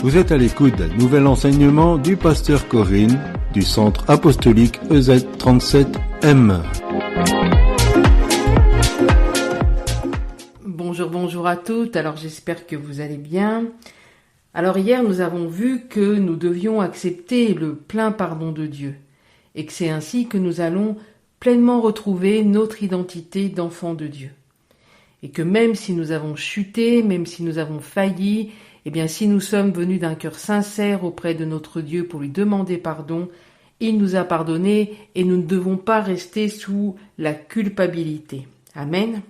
Vous êtes à l'écoute d'un nouvel enseignement du pasteur Corinne du Centre Apostolique EZ37M. Bonjour à toutes, alors j'espère que vous allez bien. Alors hier nous avons vu que nous devions accepter le plein pardon de Dieu et que c'est ainsi que nous allons pleinement retrouver notre identité d'enfant de Dieu. Et que même si nous avons chuté, même si nous avons failli, eh bien si nous sommes venus d'un cœur sincère auprès de notre Dieu pour lui demander pardon, il nous a pardonné et nous ne devons pas rester sous la culpabilité. Amen.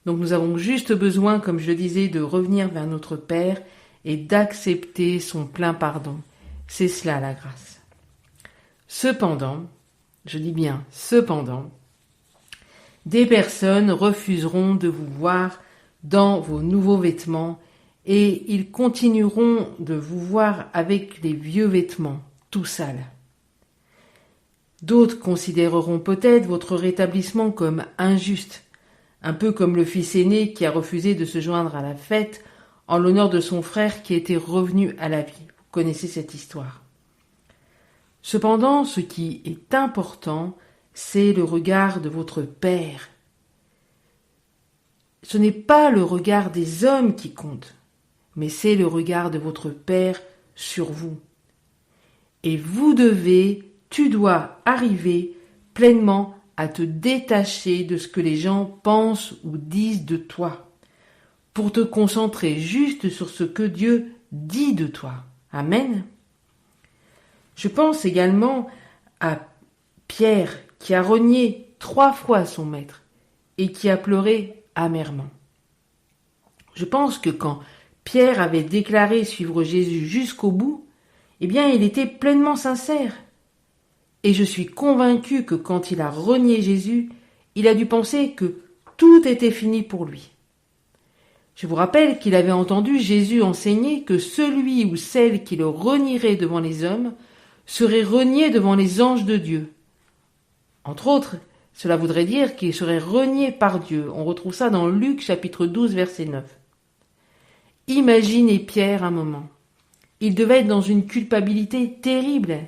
Donc nous avons juste besoin, comme je le disais, de revenir vers notre Père et d'accepter son plein pardon. C'est cela la grâce. Cependant, je dis bien cependant, des personnes refuseront de vous voir dans vos nouveaux vêtements et ils continueront de vous voir avec les vieux vêtements, tout sales. D'autres considéreront peut-être votre rétablissement comme injuste, un peu comme le fils aîné qui a refusé de se joindre à la fête en l'honneur de son frère qui était revenu à la vie. Vous connaissez cette histoire. Cependant, ce qui est important, c'est le regard de votre Père. Ce n'est pas le regard des hommes qui compte, mais c'est le regard de votre Père sur vous. Et tu dois arriver pleinement à te détacher de ce que les gens pensent ou disent de toi, pour te concentrer juste sur ce que Dieu dit de toi. Amen. Je pense également à Pierre qui a renié 3 fois son maître et qui a pleuré amèrement. Je pense que quand Pierre avait déclaré suivre Jésus jusqu'au bout, eh bien il était pleinement sincère. Et je suis convaincu que quand il a renié Jésus, il a dû penser que tout était fini pour lui. Je vous rappelle qu'il avait entendu Jésus enseigner que celui ou celle qui le renierait devant les hommes serait renié devant les anges de Dieu. Entre autres, cela voudrait dire qu'il serait renié par Dieu. On retrouve ça dans Luc chapitre 12 verset 9. Imaginez Pierre un moment. Il devait être dans une culpabilité terrible.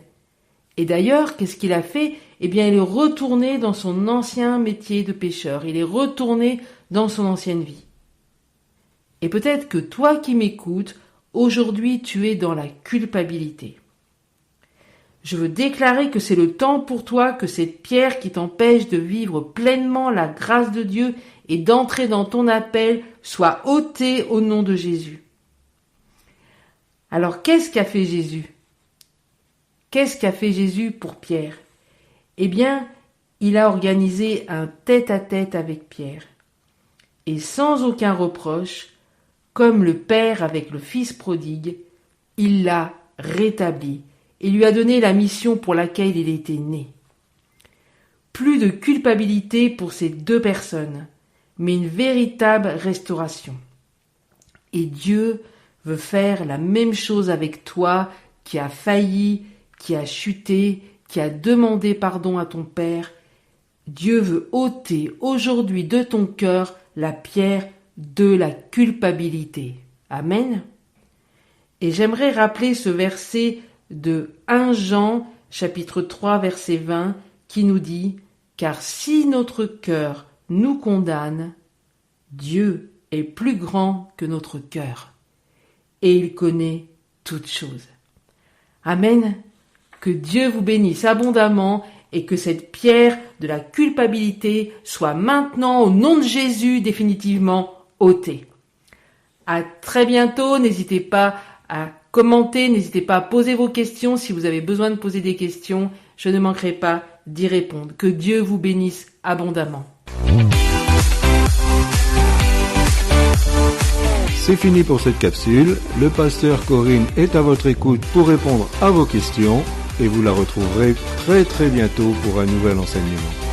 Et d'ailleurs, qu'est-ce qu'il a fait ? Eh bien, il est retourné dans son ancien métier de pêcheur. Il est retourné dans son ancienne vie. Et peut-être que toi qui m'écoutes, aujourd'hui tu es dans la culpabilité. Je veux déclarer que c'est le temps pour toi que cette pierre qui t'empêche de vivre pleinement la grâce de Dieu et d'entrer dans ton appel soit ôtée au nom de Jésus. Alors qu'est-ce qu'a fait Jésus ? Qu'est-ce qu'a fait Jésus pour Pierre ? Eh bien, il a organisé un tête-à-tête avec Pierre. Et sans aucun reproche, comme le Père avec le Fils prodigue, il l'a rétabli et lui a donné la mission pour laquelle il était né. Plus de culpabilité pour ces 2 personnes, mais une véritable restauration. Et Dieu veut faire la même chose avec toi qui as failli, qui as chuté, qui as demandé pardon à ton Père. Dieu veut ôter aujourd'hui de ton cœur la pierre de la culpabilité. Amen. Et j'aimerais rappeler ce verset de 1 Jean, chapitre 3, verset 20, qui nous dit « Car si notre cœur nous condamne, Dieu est plus grand que notre cœur, et il connaît toutes choses. » Amen. Que Dieu vous bénisse abondamment et que cette pierre de la culpabilité soit maintenant, au nom de Jésus, définitivement ôtée. À très bientôt, n'hésitez pas à commenter, n'hésitez pas à poser vos questions. Si vous avez besoin de poser des questions, je ne manquerai pas d'y répondre. Que Dieu vous bénisse abondamment. C'est fini pour cette capsule. Le pasteur Corinne est à votre écoute pour répondre à vos questions et vous la retrouverez très bientôt pour un nouvel enseignement.